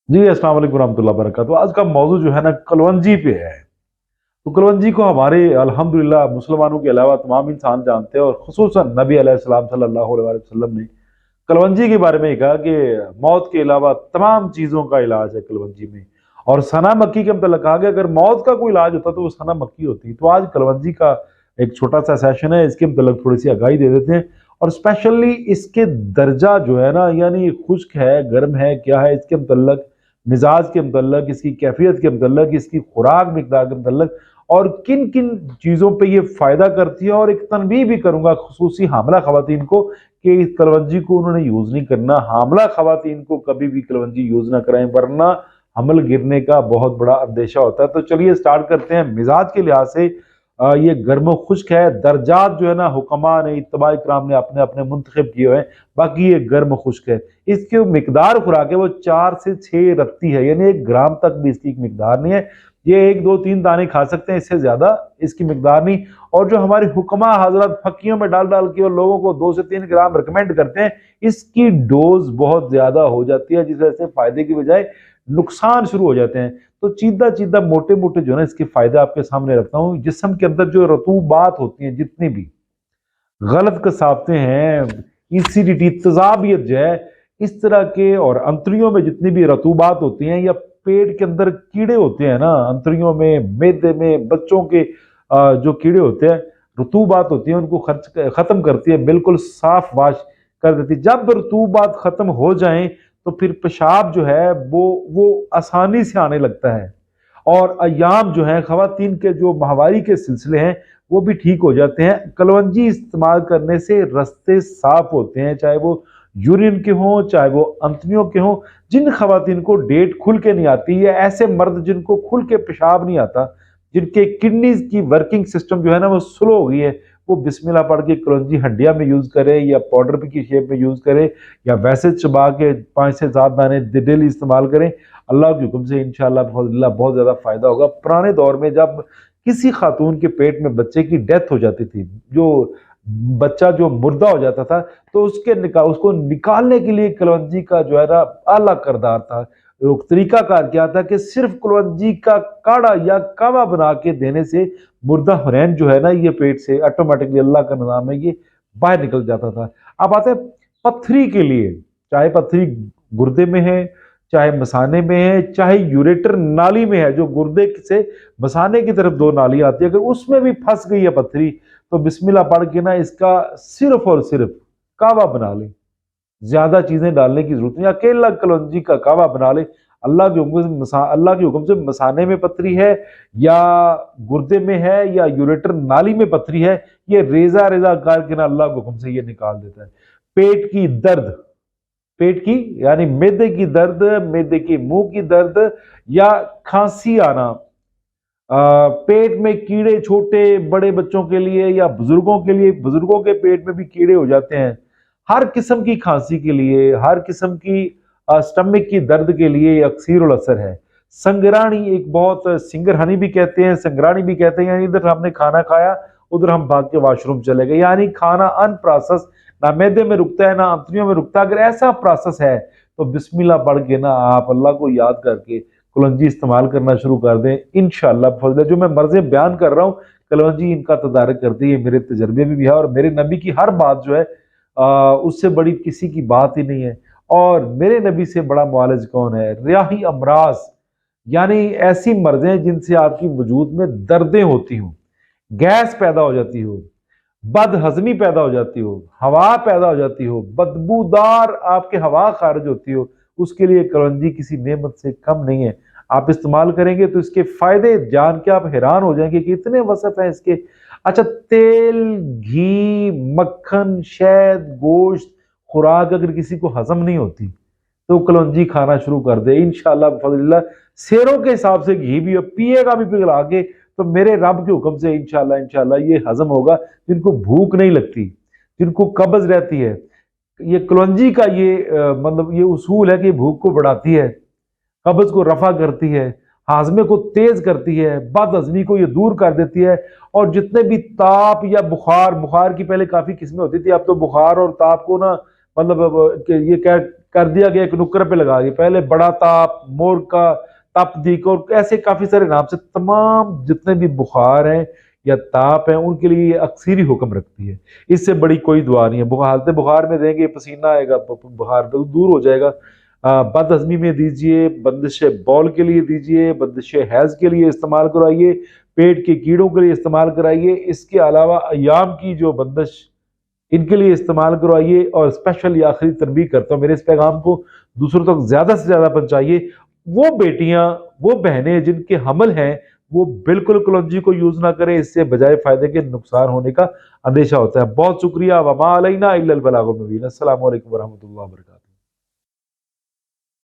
जी, अस्सलाम वालेकुम रहमतुल्लाहि व बरकातहू। आज का मौजू जो है ना कलवंजी पे है। तो कलवंजी को हमारे अल्हम्दुलिल्लाह मुसलमानों के अलावा तमाम इंसान जानते हैं और ख़ुसूसन नबी अलैहिस्सलाम सल्लल्लाहु अलैहि वसल्लम ने कलवंजी के बारे में कहा कि मौत के अलावा तमाम चीज़ों का इलाज है कलवंजी में। और सना मक्की के मतलब कहा गया अगर मौत का कोई इलाज होता तो वो सना मक्की होती। तो आज कलवंजी का एक छोटा-सा सेशन है, इसके मतलब थोड़ी-सी आगाही दे देते हैं और स्पेशली इसके दर्जा जो है ना यानी खुश्क है, गर्म है, क्या है इसके मतलब मिजाज के मतलब, इसकी कैफियत के मतलब, इसकी खुराक मिकदार के मतलब और किन-किन चीज़ों पे ये फ़ायदा करती है और एक तनबीह भी करूँगा खुसूसी हामिला ख़वातीन को कि इस कलवंजी को उन्होंने यूज़ नहीं करना। हामिला ख़वातीन को कभी भी कलवंजी यूज़ ना कराएँ वरना हमल गिरने का बहुत बड़ा अंदेशा होता है। तो चलिए स्टार्ट करते हैं। मिजाज के लिहाज से ये गर्म व खुश्क है। दर्जात जो है ना हुक्मा ने, इत्तबा इकराम ने अपने-अपने मुंतखब किए हुए हैं। बाकी ये गर्म खुश्क है। इसकी जो मिकदार खुराक है वो 4 से 6 रत्ती है, यानी 1 ग्राम तक भी इसकी मिकदार नहीं है। ये 1, 2, 3 दाने खा सकते हैं, इससे ज़्यादा इसकी मिकदार नहीं। और जो हमारे हुक्मा हज़रत फक्कियों में डाल-डाल के और लोगों को 2 से 3 ग्राम रिकमेंड करते हैं, इसकी डोज़ बहुत ज़्यादा हो जाती है, जिस वजह से फ़ायदे की बजाय नुकसान शुरू हो जाते हैं। तो चीदा-चीदा, मोटे-मोटे जो है ना इसके फ़ायदे आपके सामने रखता हूँ। जिस्म के अंदर जो रतूबात होती हैं जितनी भी, गलत कसावतें हैं, एसिडिटी, तेज़ाबियत जो है, इस तरह के और अंतड़ियों में जितनी भी रतूबात होती हैं या पेट के अंदर कीड़े होते हैं ना, अंतड़ियों में, मैदे में, बच्चों के जो कीड़े होते हैं, रतूबात होती है, उनको ख़त्म करती है, बिल्कुल साफ़ वाश कर देती है। जब रतूबात ख़त्म हो जाएँ, तो फिर पेशाब जो है वो आसानी से आने लगता है। और अय्याम जो हैं, ख़वातीन के जो माहवारी के सिलसिले हैं, वो भी ठीक हो जाते हैं। कलवंजी इस्तेमाल करने से रास्ते साफ़ होते हैं, चाहे वो यूरिन के हों, चाहे वो अंतड़ियों के हों। जिन ख़वातीन को डेट खुल के नहीं आती या ऐसे मर्द जिनको खुल के पेशाब नहीं आता, जिनके किडनीज़ की वर्किंग सिस्टम जो है ना वो स्लो हो गई है, वो बिस्मिल्लाह पढ़ के कलवंजी हंडिया में यूज़ करें या पाउडर की शेप में यूज़ करें या वैसे चबा के 5 से 7 दाने डेली इस्तेमाल करें। अल्लाह के हुक्म से इंशाअल्लाह फ़ज़लिल्लाह बहुत ज़्यादा फ़ायदा होगा। पुराने दौर में जब किसी खातून के पेट में बच्चे की डेथ हो जाती थी, जो बच्चा जो मुर्दा हो जाता था, तो उसको निकालने के लिए कलवंजी का जो है ना आला किरदार था। वो तरीकाकार क्या था कि सिर्फ़ कलवंजी का काढ़ा या कावा बना के देने से मुर्दा हुरैन जो है ना ये पेट से ऑटोमैटिकली, अल्लाह का निज़ाम है, ये बाहर निकल जाता था। अब आते हैं पथरी के लिए, चाहे पथरी गुर्दे में है, चाहे मसाने में है, चाहे यूरेटर नाली में है, जो गुर्दे से मसाने की तरफ 2 नाली आती है, अगर उसमें भी फँस गई है पथरी, तो बिस्मिल्लाह पढ़ के ना इसका सिर्फ़ और सिर्फ़ कावा बना लें। ज़्यादा चीज़ें डालने की ज़रूरत नहीं है, अकेला कलौंजी का कावा बना लें। अल्लाह के हुक्म से मसाने में पथरी है या गुर्दे में है या यूरेटर नाली में पथरी है, ये रेज़ा-रेज़ा करके ना अल्लाह के हुक्म से ये निकाल देता है। पेट की दर्द, पेट की यानी मैदे की दर्द, मैदे के मुंह की दर्द या खांसी आना, पेट में कीड़े छोटे बड़े बच्चों के लिए या बुजुर्गों के लिए, बुजुर्गों के पेट में भी कीड़े हो जाते हैं। हर किस्म की खांसी के लिए, हर किस्म की स्टमक की दर्द के ये अक्सीरुल असर है। संगरानी एक बहुत, सिंगरहनी भी कहते हैं, संगरानी भी कहते हैं, यानी इधर हमने खाना खाया, उधर हम भाग के वॉशरूम चले गए, यानी खाना अनप्रोसेस ना मैदे में रुकता है ना आंतड़ियों में रुकता है। अगर ऐसा प्रोसेस है तो बिस्मिल्लाह पढ़ के ना आप अल्लाह को याद करके कलवंजी इस्तेमाल करना शुरू कर दें। इंशाअल्लाह फज़ल जो मैं मर्ज़ें बयान कर रहा हूँ, कलवंजी इनका तदारक करती है, मेरे तजर्बे में भी है और मेरे नबी की हर बात जो है उससे बड़ी किसी की बात ही नहीं है। और मेरे नबी से बड़ा मुआलिज कौन है? रियाही अमराज़, यानी ऐसी मर्ज़ें जिनसे आपकी वजूद में दर्दें होती हों, गैस पैदा हो जाती हो, बदहज़मी पैदा हो जाती हो, हवा पैदा हो जाती हो, बदबूदार आपकी हवा खारिज होती हो, उसके लिए कलौंजी किसी नेमत से कम नहीं है। आप इस्तेमाल करेंगे तो इसके फ़ायदे जान के आप हैरान हो जाएँगे कि इतने वसफ़ हैं इसके। अच्छा, तेल, घी, मक्खन, शहद, गोश्त, खुराक अगर किसी को हज़म नहीं होती, तो कलौंजी खाना शुरू कर दे। इंशाअल्लाह फ़ज़लिल्लाह शेरों के हिसाब से घी भी पिएगा भी पिघला के, तो मेरे रब के हुक्म से इंशाअल्लाह इंशाअल्लाह ये हज़म होगा। जिनको भूख नहीं लगती, जिनको कब्ज़ रहती है, ये कलौंजी का ये मतलब ये उसूल है कि भूख को बढ़ाती है, कब्ज़ को रफ़ा करती है, हाज़मे को तेज़ करती है, बदहज़मी को ये दूर कर देती है। और जितने भी ताप या बुखार, बुखार की पहले काफ़ी किस्में होती थी, अब तो बुखार और ताप को ना मतलब अब कि ये क्या कर दिया गया एक नुक्कर पे लगा दिया। पहले बड़ा ताप, मोर का तपदीक और ऐसे काफी सारे नाम से तमाम जितने भी बुखार हैं या ताप है उनके लिए ये अक्सीरी हुक्म रखती है। इससे बड़ी कोई दुआ नहीं है। हालत बुखार में देंगे पसीना आएगा, बुखार दूर हो जाएगा। बदहजमी में दीजिए, बंदिश बौल के लिए दीजिए, बंदिश हैज के लिए इस्तेमाल करवाइए, पेट के कीड़ों के लिए इस्तेमाल कराइए। इसके अलावा अयाम की जो बंदिश इनके लिए इस्तेमाल करवाइए। और स्पेशल ये आखिरी तरबीह करता हूँ, मेरे इस पैगाम को दूसरों तक ज्यादा से ज्यादा पहुंचाइए। वो बेटियां, वो बहनें जिनके हमल हैं, वो बिल्कुल कलौंजी को यूज ना करें, इससे बजाय फायदे के नुकसान होने का अंदेशा होता है। बहुत शुक्रिया। वमा अलैना इल्लल बलागुल मुबीन। अस्सलामु अलैकुम वरहमतुल्लाहि वबरकातुहू।